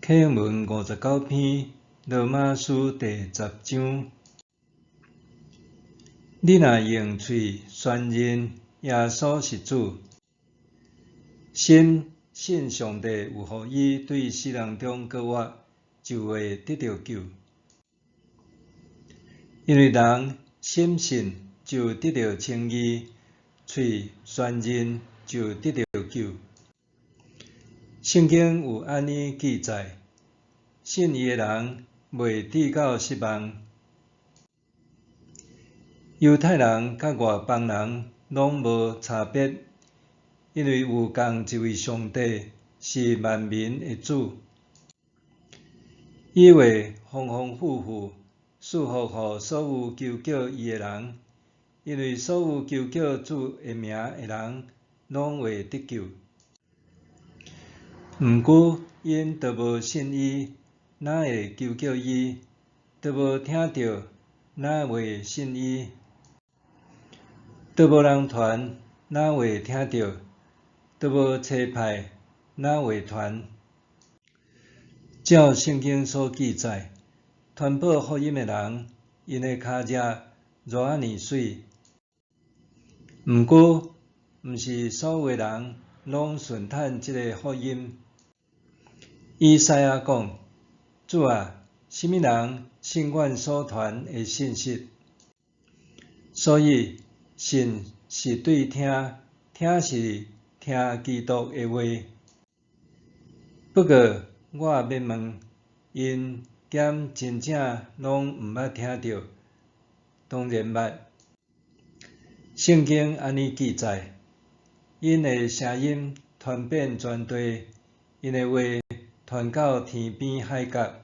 启文59篇，罗马书第10章。你若用嘴宣认耶稣是主，信上帝有予伊对死人中复活，就会得到救。因为人心信就得到称义，嘴宣认就得到救。圣经有安尼记载：信伊的人袂致到失望。犹太人甲外邦人拢无差别，因为有共一位上帝，是万民的主。伊会丰丰富富赐福予所有求叫伊的人，因为所有求叫主的名的人，拢会得救。毋过，因都无信伊，哪会求叫伊？都无听到，哪会信伊？都无人传，哪会听到？都无差派，哪会传？照圣经所记载，传播福音的人，因的骹迹偌尔水。毋过，毋是所有的人拢顺趁即个福音。以赛亚讲：主啊，什么人信阮所传的信息？所以，信是对听，听是听基督的话。不过，我要问，因兼真正拢毋捌听到？当然捌。圣经安尼记载：因的声音传遍全地，因的话传到天边海角。